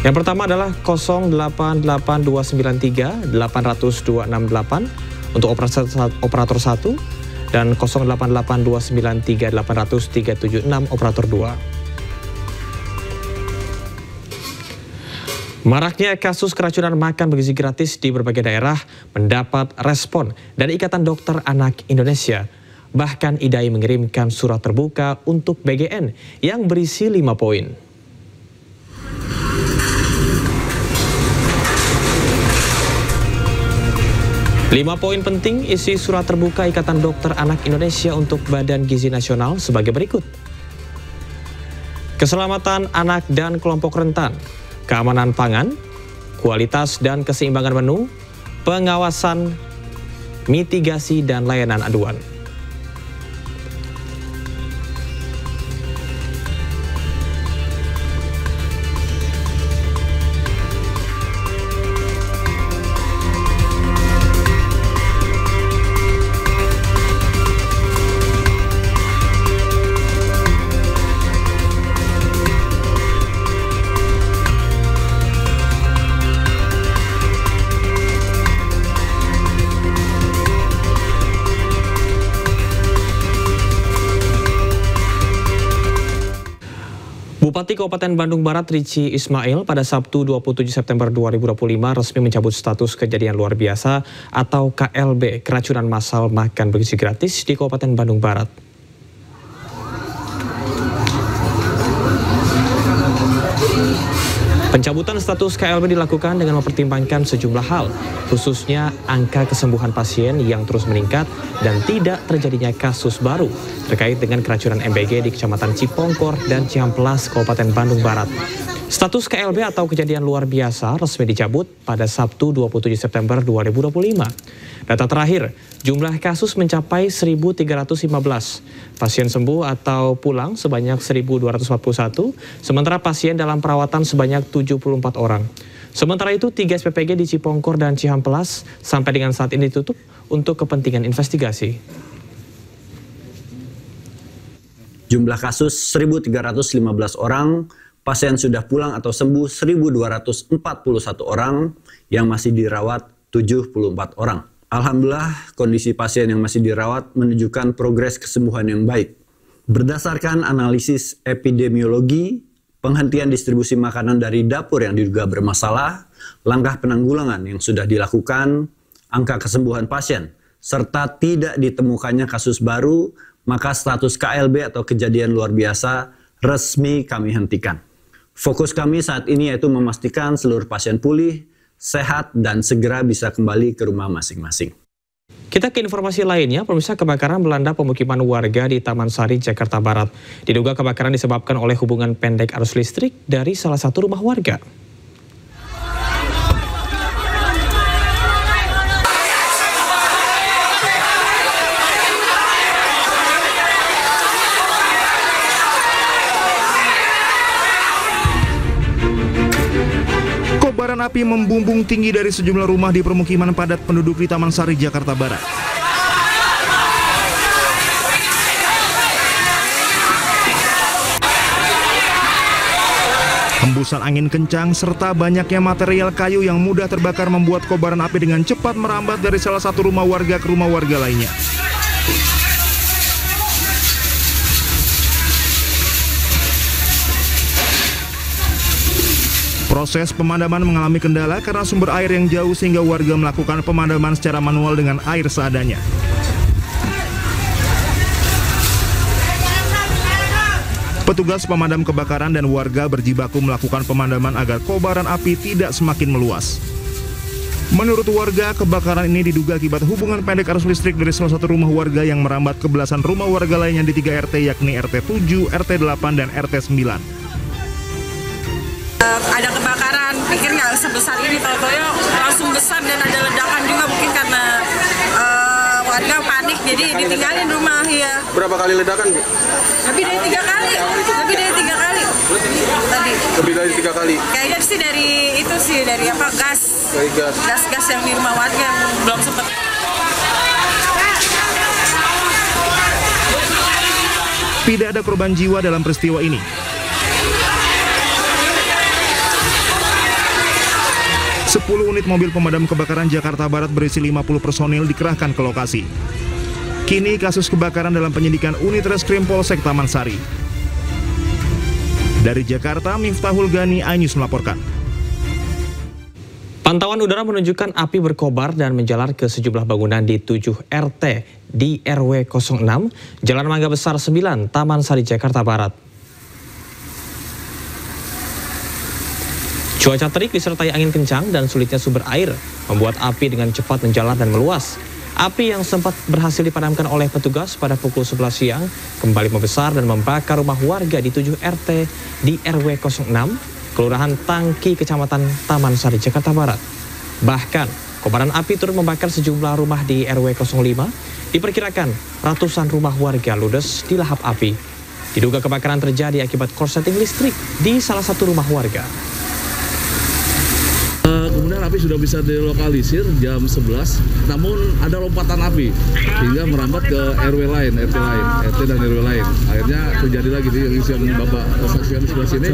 Speaker 1: Yang pertama adalah 088293 800-268 untuk operator 1 dan 088293 800-376 operator 2. Maraknya kasus keracunan makan bergizi gratis di berbagai daerah mendapat respon dari Ikatan Dokter Anak Indonesia. Bahkan IDAI mengirimkan surat terbuka untuk BGN yang berisi 5 poin. 5 poin penting isi surat terbuka Ikatan Dokter Anak Indonesia untuk Badan Gizi Nasional sebagai berikut. Keselamatan anak dan kelompok rentan, keamanan pangan, kualitas dan keseimbangan menu, pengawasan, mitigasi dan layanan aduan. Bupati Kabupaten Bandung Barat Rici Ismail pada Sabtu 27 September 2025 resmi mencabut status kejadian luar biasa atau KLB keracunan massal makan bergizi gratis di Kabupaten Bandung Barat. Pencabutan status KLB dilakukan dengan mempertimbangkan sejumlah hal, khususnya angka kesembuhan pasien yang terus meningkat dan tidak terjadinya kasus baru terkait dengan keracunan MBG di Kecamatan Cipongkor dan Cihamplas, Kabupaten Bandung Barat. Status KLB atau kejadian luar biasa resmi dicabut pada Sabtu 27 September 2025. Data terakhir, jumlah kasus mencapai 1.315, pasien sembuh atau pulang sebanyak 1.241, sementara pasien dalam perawatan sebanyak 74 orang. Sementara itu, 3 SPPG di Cipongkor dan Cihamplas sampai dengan saat ini ditutup untuk kepentingan investigasi.
Speaker 3: Jumlah kasus 1.315 orang, pasien sudah pulang atau sembuh 1.241 orang, yang masih dirawat 74 orang. Alhamdulillah, kondisi pasien yang masih dirawat menunjukkan progres kesembuhan yang baik. Berdasarkan analisis epidemiologi, penghentian distribusi makanan dari dapur yang diduga bermasalah, langkah penanggulangan yang sudah dilakukan, angka kesembuhan pasien, serta tidak ditemukannya kasus baru, maka status KLB atau kejadian luar biasa resmi kami hentikan. Fokus kami saat ini yaitu memastikan seluruh pasien pulih, sehat, dan segera bisa kembali ke rumah masing-masing.
Speaker 1: Kita ke informasi lainnya, pemirsa, kebakaran melanda pemukiman warga di Taman Sari, Jakarta Barat. Diduga kebakaran disebabkan oleh hubungan pendek arus listrik dari salah satu rumah warga.
Speaker 11: Kobaran api membumbung tinggi dari sejumlah rumah di permukiman padat penduduk di Taman Sari, Jakarta Barat. Hembusan angin kencang serta banyaknya material kayu yang mudah terbakar membuat kobaran api dengan cepat merambat dari salah satu rumah warga ke rumah warga lainnya. Proses pemadaman mengalami kendala karena sumber air yang jauh sehingga warga melakukan pemadaman secara manual dengan air seadanya. Petugas pemadam kebakaran dan warga berjibaku melakukan pemadaman agar kobaran api tidak semakin meluas. Menurut warga, kebakaran ini diduga akibat hubungan pendek arus listrik dari salah satu rumah warga yang merambat ke belasan rumah warga lainnya di 3 RT yakni RT 7, RT 8, dan RT 9.
Speaker 12: Ada kebakaran, pikir nggak sebesar ini, tahu-tahu langsung besar dan ada ledakan juga, mungkin karena warga panik jadi ditinggalin rumah ya.
Speaker 7: Berapa kali ledakan, Bu?
Speaker 12: Lebih dari 3 kali. Lebih dari 3 kali tadi.
Speaker 7: Lebih dari 3 kali.
Speaker 12: Kayaknya sih dari apa, gas.
Speaker 7: Dari gas.
Speaker 12: Gas yang di rumah warga yang belum sempat.
Speaker 11: Tidak ada korban jiwa dalam peristiwa ini. 10 unit mobil pemadam kebakaran Jakarta Barat berisi 50 personil dikerahkan ke lokasi. Kini kasus kebakaran dalam penyidikan unit reskrim Polsek Taman Sari. Dari Jakarta, Miftahul Gani, iNews melaporkan.
Speaker 1: Pantauan udara menunjukkan api berkobar dan menjalar ke sejumlah bangunan di 7 RT di RW 06, Jalan Mangga Besar 9, Taman Sari, Jakarta Barat. Cuaca terik disertai angin kencang dan sulitnya sumber air membuat api dengan cepat menjalar dan meluas. Api yang sempat berhasil dipadamkan oleh petugas pada pukul 11 siang kembali membesar dan membakar rumah warga di 7 RT di RW 06, Kelurahan Tangki, Kecamatan Taman Sari, Jakarta Barat. Bahkan, kobaran api turut membakar sejumlah rumah di RW 05. Diperkirakan ratusan rumah warga ludes di lahap api. Diduga kebakaran terjadi akibat korsleting listrik di salah satu rumah warga.
Speaker 23: Kemudian api sudah bisa dilokalisir jam 11, namun ada lompatan api hingga merambat ke RW lain, RT dan RW lain. Akhirnya terjadi lagi yang Bapak saksikan sebelah sini.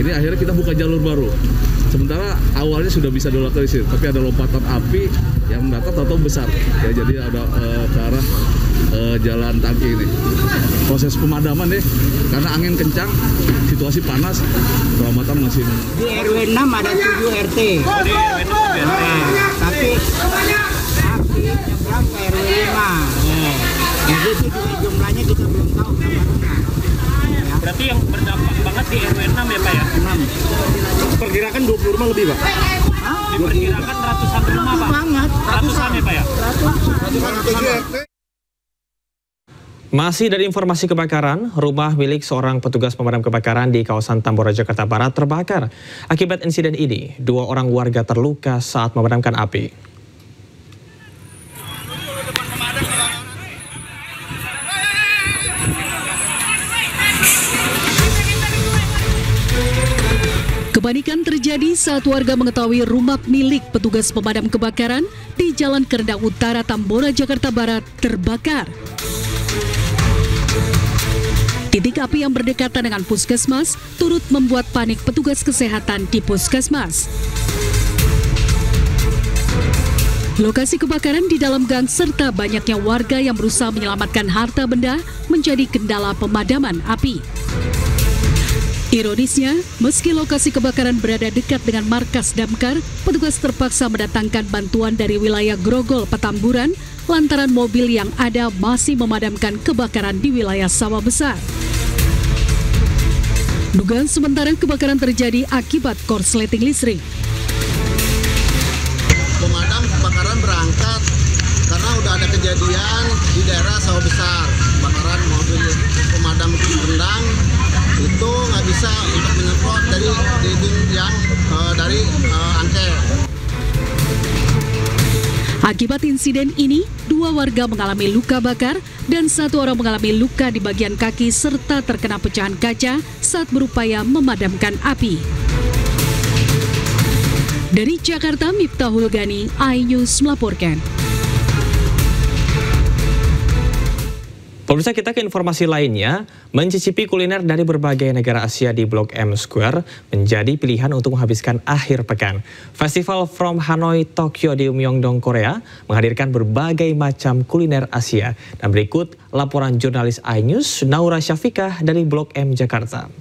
Speaker 23: Ini akhirnya kita buka jalur baru. Sementara awalnya sudah bisa dilokalisir, tapi ada lompatan api yang mendatar atau besar. Ya, jadi ada ke arah jalan Tangki ini. Proses pemadaman deh, karena angin kencang, situasi panas, perawatan masih.
Speaker 14: Di RW 6 ada 7 RT.
Speaker 23: Di RW 6 RT.
Speaker 14: Tapi api nyebrang ke RW 5. Jadi itu jumlahnya kita belum tahu berapa.
Speaker 8: Berarti yang berdampak banget di RW 6 ya Pak ya?
Speaker 14: 6.
Speaker 8: Perkirakan
Speaker 11: diperkirakan 20 rumah lebih, Pak?
Speaker 8: Diperkirakan ratusan rumah, Pak. Ratusan ya, Pak ya? Ratusan.
Speaker 1: Masih dari informasi kebakaran, rumah milik seorang petugas pemadam kebakaran di kawasan Tambora, Jakarta Barat terbakar. Akibat insiden ini, 2 orang warga terluka saat memadamkan api.
Speaker 9: Kepanikan terjadi saat warga mengetahui rumah milik petugas pemadam kebakaran di Jalan Kendang Utara, Tambora, Jakarta Barat terbakar. Titik api yang berdekatan dengan puskesmas turut membuat panik petugas kesehatan di puskesmas. Lokasi kebakaran di dalam gang serta banyaknya warga yang berusaha menyelamatkan harta benda menjadi kendala pemadaman api. Ironisnya, meski lokasi kebakaran berada dekat dengan markas damkar, petugas terpaksa mendatangkan bantuan dari wilayah Grogol, Petamburan, lantaran mobil yang ada masih memadamkan kebakaran di wilayah Sawah Besar. Dugaan sementara kebakaran terjadi akibat korsleting listrik.
Speaker 16: Pemadam kebakaran berangkat karena udah ada kejadian di daerah Sawah Besar. Kebakaran mobil pemadam rendang itu nggak bisa untuk menyemprot dari dinding yang dari angke.
Speaker 9: Akibat insiden ini, 2 warga mengalami luka bakar dan 1 orang mengalami luka di bagian kaki serta terkena pecahan kaca saat berupaya memadamkan api. Dari Jakarta, Miftahul Gani, iNews melaporkan.
Speaker 1: Pemirsa, kita ke informasi lainnya. Mencicipi kuliner dari berbagai negara Asia di Blok M Square menjadi pilihan untuk menghabiskan akhir pekan. Festival From Hanoi, Tokyo di Myeongdong, Korea menghadirkan berbagai macam kuliner Asia. Dan berikut laporan jurnalis iNews Naura Syafikah dari Blok M, Jakarta.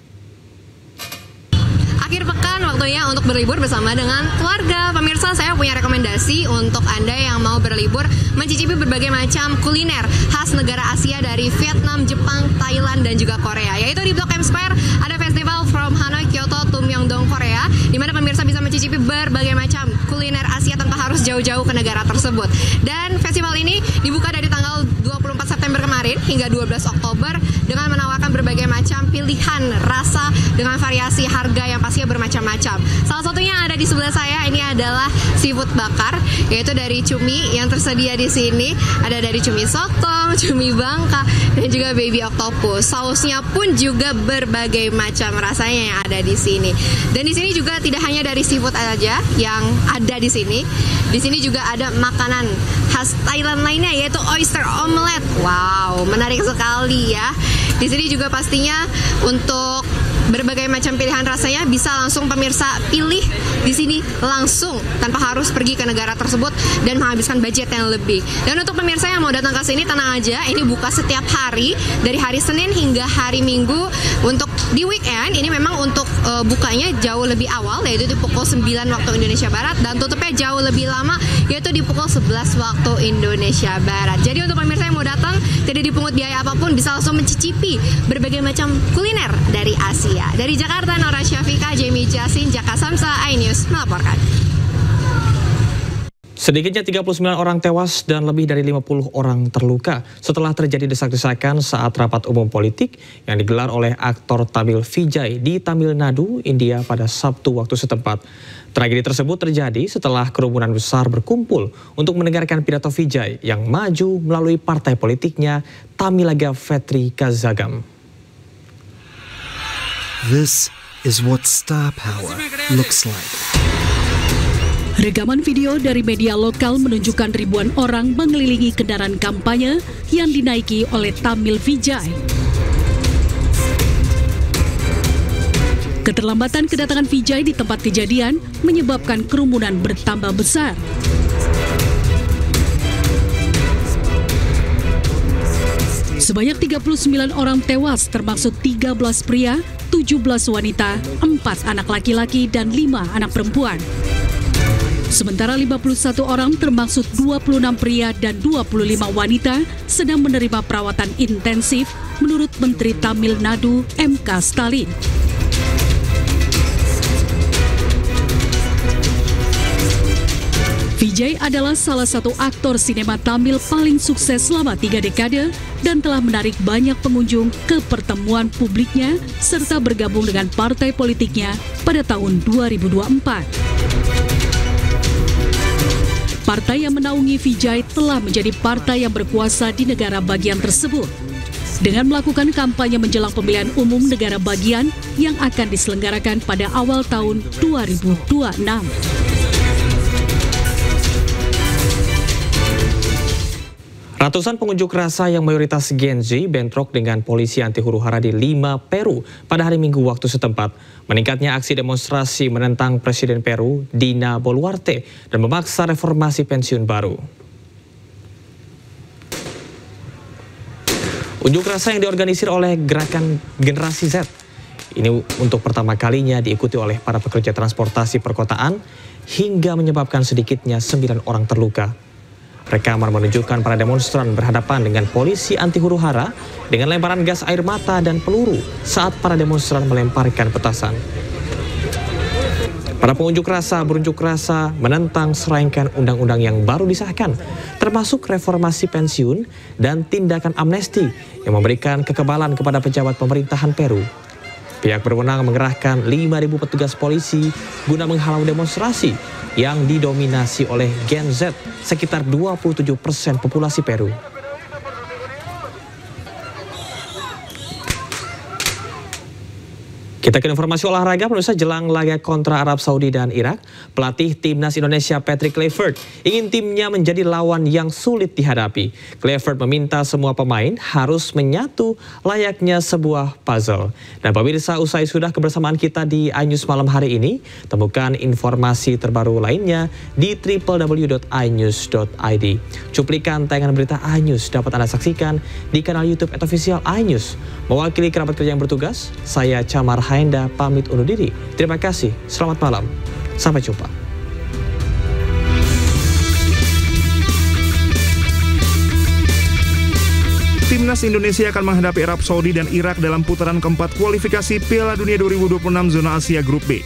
Speaker 10: Akhir pekan waktunya untuk berlibur bersama dengan keluarga. Pemirsa, saya punya rekomendasi untuk Anda yang mau berlibur mencicipi berbagai macam kuliner khas negara Asia dari Vietnam, Jepang, Thailand, dan juga Korea. Yaitu di Blok M Square ada Festival From Hanoi, Kyoto to Myeongdong, Korea, di mana pemirsa bisa mencicipi berbagai macam kuliner Asia tanpa harus jauh-jauh ke negara tersebut. Dan festival ini dibuka dari tanggal 24 September kemarin hingga 12 Oktober dengan menawarkan berbagai macam pilihan rasa dengan variasi harga yang pasti bermacam-macam. Salah satunya ada di sebelah saya, ini adalah seafood bakar, yaitu dari cumi yang tersedia di sini. Ada dari cumi sotong, cumi bangka, dan juga baby octopus. Sausnya pun juga berbagai macam rasanya yang ada di sini. Dan di sini juga tidak hanya dari seafood aja yang ada di sini. Di sini juga ada makanan khas Thailand lainnya, yaitu oyster omelette. Wow, menarik sekali ya. Di sini juga pastinya untuk berbagai macam pilihan rasanya bisa langsung pemirsa pilih di sini langsung tanpa harus pergi ke negara tersebut dan menghabiskan budget yang lebih. Dan untuk pemirsa yang mau datang ke sini, tenang aja, ini buka setiap hari dari hari Senin hingga hari Minggu. Untuk di weekend ini memang untuk bukanya jauh lebih awal, yaitu di pukul 9 waktu Indonesia Barat, dan tutupnya jauh lebih lama, yaitu di pukul 11 waktu Indonesia Barat. Jadi untuk pemirsa yang mau datang tidak dipungut biaya apapun, bisa langsung mencicipi berbagai macam kuliner dari Asia. Dari Jakarta, Naura Syafikah, Jamie Jasin, Jaka Samsa, iNews melaporkan.
Speaker 1: Sedikitnya 39 orang tewas dan lebih dari 50 orang terluka setelah terjadi desak-desakan saat rapat umum politik yang digelar oleh aktor Tamil Vijay di Tamil Nadu, India pada Sabtu waktu setempat. Tragedi tersebut terjadi setelah kerumunan besar berkumpul untuk mendengarkan pidato Vijay yang maju melalui partai politiknya Tamilaga Vetri Kazhagam.
Speaker 13: This is what star power looks like.
Speaker 9: Rekaman video dari media lokal menunjukkan ribuan orang mengelilingi kendaraan kampanye yang dinaiki oleh Tamil Vijay. Keterlambatan kedatangan Vijay di tempat kejadian menyebabkan kerumunan bertambah besar. Sebanyak 39 orang tewas, termasuk 13 pria, 17 wanita, 4 anak laki-laki, dan 5 anak perempuan. Sementara 51 orang, termasuk 26 pria dan 25 wanita, sedang menerima perawatan intensif menurut Menteri Tamil Nadu, M.K. Stalin. Vijay adalah salah satu aktor sinema Tamil paling sukses selama 3 dekade dan telah menarik banyak pengunjung ke pertemuan publiknya serta bergabung dengan partai politiknya pada tahun 2024. Partai yang menaungi Vijay telah menjadi partai yang berkuasa di negara bagian tersebut dengan melakukan kampanye menjelang pemilihan umum negara bagian yang akan diselenggarakan pada awal tahun 2026.
Speaker 1: Ratusan pengunjuk rasa yang mayoritas Gen Z bentrok dengan polisi anti huru-hara di Lima, Peru pada hari Minggu waktu setempat. Meningkatnya aksi demonstrasi menentang Presiden Peru, Dina Boluarte, dan memaksa reformasi pensiun baru. Unjuk rasa yang diorganisir oleh Gerakan Generasi Z ini untuk pertama kalinya diikuti oleh para pekerja transportasi perkotaan hingga menyebabkan sedikitnya 9 orang terluka. Rekaman menunjukkan para demonstran berhadapan dengan polisi anti huru-hara dengan lemparan gas air mata dan peluru saat para demonstran melemparkan petasan. Para pengunjuk rasa berunjuk rasa menentang serangkaian undang-undang yang baru disahkan, termasuk reformasi pensiun dan tindakan amnesti yang memberikan kekebalan kepada pejabat pemerintahan Peru. Pihak berwenang mengerahkan 5.000 petugas polisi guna menghalau demonstrasi yang didominasi oleh Gen Z, sekitar 27% populasi Peru. Kita ke informasi olahraga, pemirsa. Jelang laga kontra Arab Saudi dan Irak, pelatih timnas Indonesia Patrick Kluivert ingin timnya menjadi lawan yang sulit dihadapi. Kluivert meminta semua pemain harus menyatu layaknya sebuah puzzle. Dan pemirsa, usai sudah kebersamaan kita di iNews malam hari ini, temukan informasi terbaru lainnya di www.inews.id. Cuplikan tayangan berita iNews dapat Anda saksikan di kanal YouTube @official iNews. Mewakili kerabat kerja yang bertugas, saya Camar Haenda pamit undur diri. Terima kasih, selamat malam, sampai jumpa.
Speaker 11: Timnas Indonesia akan menghadapi Arab Saudi dan Irak dalam putaran keempat kualifikasi Piala Dunia 2026 zona Asia Grup B.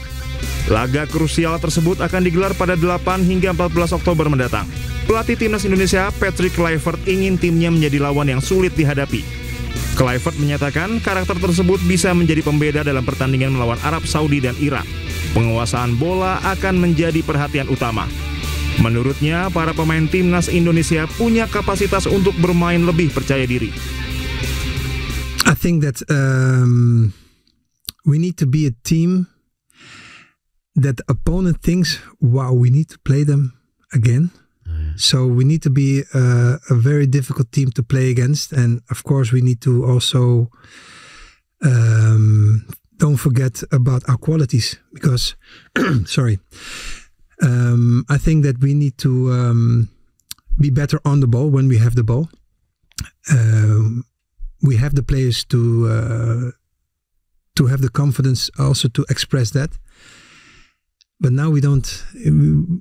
Speaker 11: Laga krusial tersebut akan digelar pada 8 hingga 14 Oktober mendatang. Pelatih Timnas Indonesia Patrick Kluivert ingin timnya menjadi lawan yang sulit dihadapi. Kluivert menyatakan karakter tersebut bisa menjadi pembeda dalam pertandingan melawan Arab Saudi dan Irak. Penguasaan bola akan menjadi perhatian utama. Menurutnya, para pemain Timnas Indonesia punya kapasitas untuk bermain lebih percaya diri.
Speaker 15: I think that we need to be a team that the opponent thinks, wow, we need to play them again. So we need to be a very difficult team to play against, and of course we need to also don't forget about our qualities, because sorry, I think that we need to be better on the ball when we have the ball. We have the players to have the confidence also to express that. But now we don't,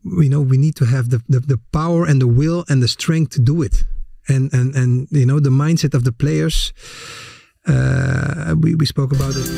Speaker 15: we need to have the power and the will and the strength to do it. And the mindset of the players, we spoke about it.